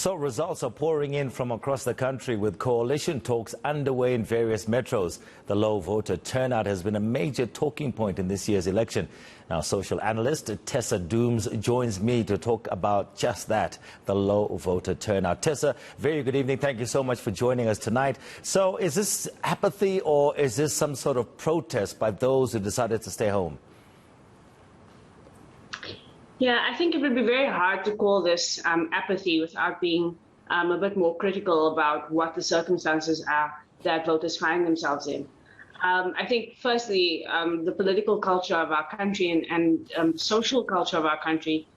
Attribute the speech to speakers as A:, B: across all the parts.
A: So results are pouring in from across the country with coalition talks underway in various metros. The low voter turnout has been a major talking point in this year's election. Now, social analyst Tessa Dooms joins me to talk about just that, the low voter turnout. Tessa, very good evening. Thank you so much for joining us tonight. So is this apathy or is this some sort of protest by those who decided to stay home?
B: Yeah, I think it would be very hard to call this apathy without being a bit more critical about what the circumstances are that voters find themselves in. I think, firstly, the political culture of our country and social culture of our country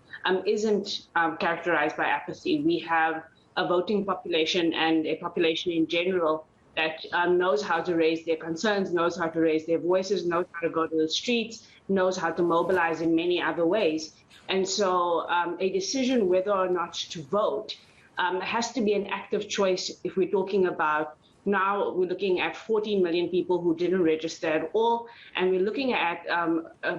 B: isn't characterized by apathy. We have a voting population and a population in general that knows how to raise their concerns, knows how to raise their voices, knows how to go to the streets, knows how to mobilize in many other ways. And so a decision whether or not to vote has to be an active choice. If we're talking about now, we're looking at 14 million people who didn't register at all, and we're looking at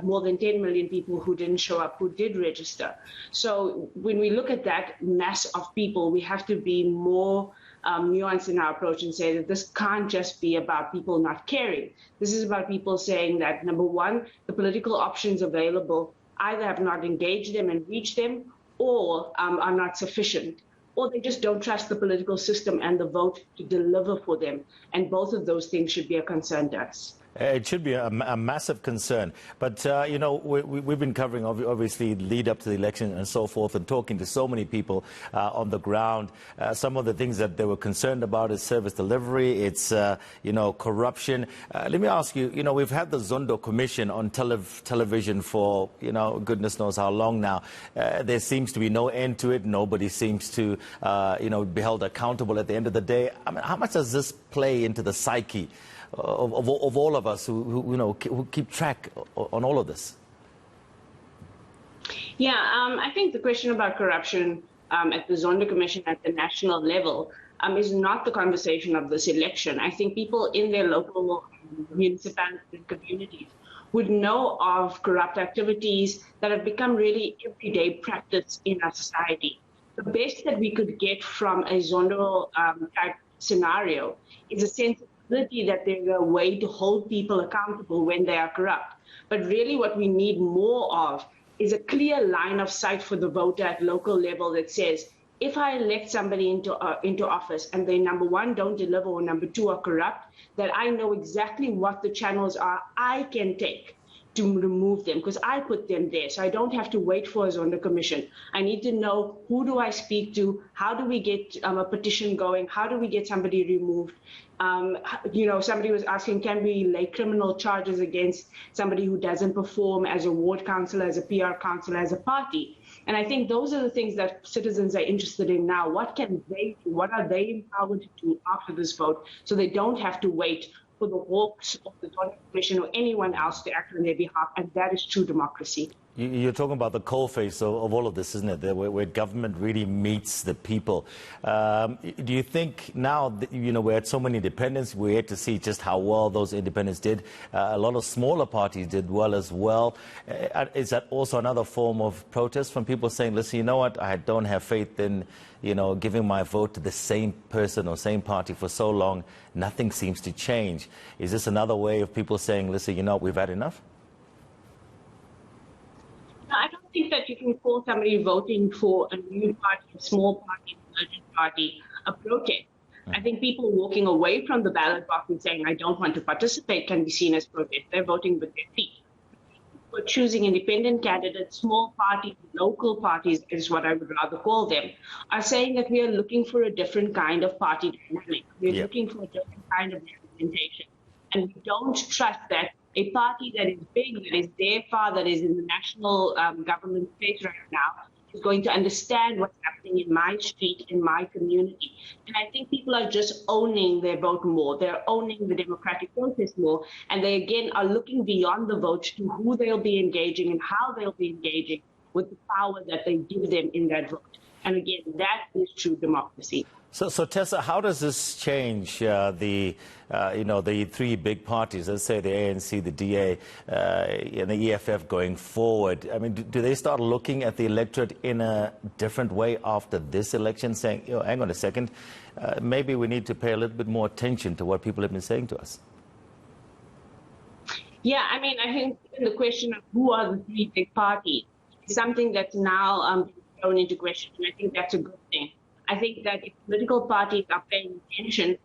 B: more than 10 million people who didn't show up, who did register. So when we look at that mass of people, we have to be more nuanced in our approach and say that this can't just be about people not caring. This is about people saying that, number one, the political options available either have not engaged them and reached them, or are not sufficient, or they just don't trust the political system and the vote to deliver for them. And both of those things should be a concern to us.
A: It should be a massive concern. But, you know, we've been covering, obviously, lead up to the election and so forth, and talking to so many people on the ground. Some of the things that they were concerned about is service delivery, it's, you know, corruption. Let me ask you, you know, we've had the Zondo Commission on television for, you know, goodness knows how long now. There seems to be no end to it. Nobody seems to, you know, be held accountable at the end of the day. I mean, how much does this play into the psyche of all of us who keep track on all of this?
B: Yeah, I think the question about corruption at the Zondo Commission at the national level is not the conversation of this election. I think people in their local municipalities and communities would know of corrupt activities that have become really everyday practice in our society. The best that we could get from a Zondo type scenario is a sense of that there's a way to hold people accountable when they are corrupt. But really what we need more of is a clear line of sight for the voter at local level that says, if I elect somebody into office and they, number one, don't deliver, or number two, are corrupt, that I know exactly what the channels are I can take to remove them, because I put them there. So I don't have to wait for a Zondo Commission. I need to know, who do I speak to? How do we get a petition going? How do we get somebody removed? You know, somebody was asking, can we lay criminal charges against somebody who doesn't perform as a ward councillor, as a PR councillor, as a party? And I think those are the things that citizens are interested in now. What can they do? What are they empowered to do after this vote, so they don't have to wait for the hawks of the Zondo Commission or anyone else to act on their behalf? And that is true democracy.
A: You're talking about the coalface of all of this, isn't it? Where government really meets the people. Do you think now, that, you know, we're at so many independents, we're yet to see just how well those independents did. A lot of smaller parties did well as well. Is that also another form of protest from people saying, listen, you know what, I don't have faith in, you know, giving my vote to the same person or same party for so long, nothing seems to change. Is this another way of people saying, listen, you know, we've had enough?
B: I don't think that you can call somebody voting for a new party, a small party, an emergent party, a protest. I think people walking away from the ballot box and saying, I don't want to participate, can be seen as protest. They're voting with their feet. We're choosing independent candidates, small parties, local parties is what I would rather call them, are saying that we are looking for a different kind of party dynamic. We're looking for a different kind of representation. And we don't trust that a party that is big, that is there far, that is in the national government space right now, is going to understand what's happening in my street, in my community. And I think people are just owning their vote more. They're owning the democratic process more. And they, again, are looking beyond the vote to who they'll be engaging and how they'll be engaging with the power that they give them in that vote. And again, that is true democracy.
A: So Tessa, how does this change the three big parties, let's say the ANC, the DA, and the EFF going forward? I mean, do they start looking at the electorate in a different way after this election, saying, hang on a second, maybe we need to pay a little bit more attention to what people have been saying to us?
B: Yeah, I mean, I think the question of who are the three big parties is something that's now thrown into question, and I think that's a good thing. I think that if political parties are paying attention,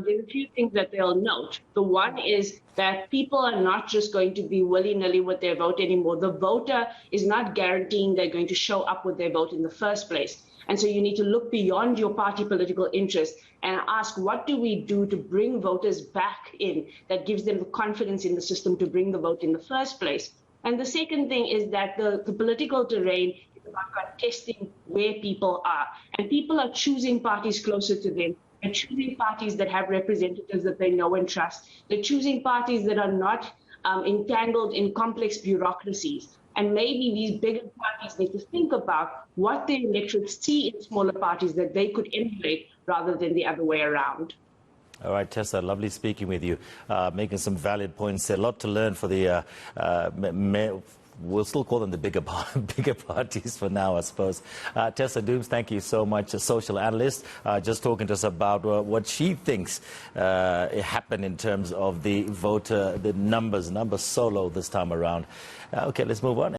B: there's a few things that they'll note. The one is that people are not just going to be willy-nilly with their vote anymore. The voter is not guaranteeing they're going to show up with their vote in the first place. And so you need to look beyond your party political interest and ask, what do we do to bring voters back in that gives them the confidence in the system to bring the vote in the first place? And the second thing is that the political terrain is about contesting where people are. And people are choosing parties closer to them. They're choosing parties that have representatives that they know and trust. They're choosing parties that are not entangled in complex bureaucracies. And maybe these bigger parties need to think about what their electorates see in smaller parties that they could emulate rather than the other way around.
A: All right, Tessa, lovely speaking with you, making some valid points. A lot to learn for the, we'll still call them the bigger parties for now, I suppose. Tessa Dooms, thank you so much, a social analyst, just talking to us about what she thinks happened in terms of the voter, the numbers so low this time around. Okay, let's move on.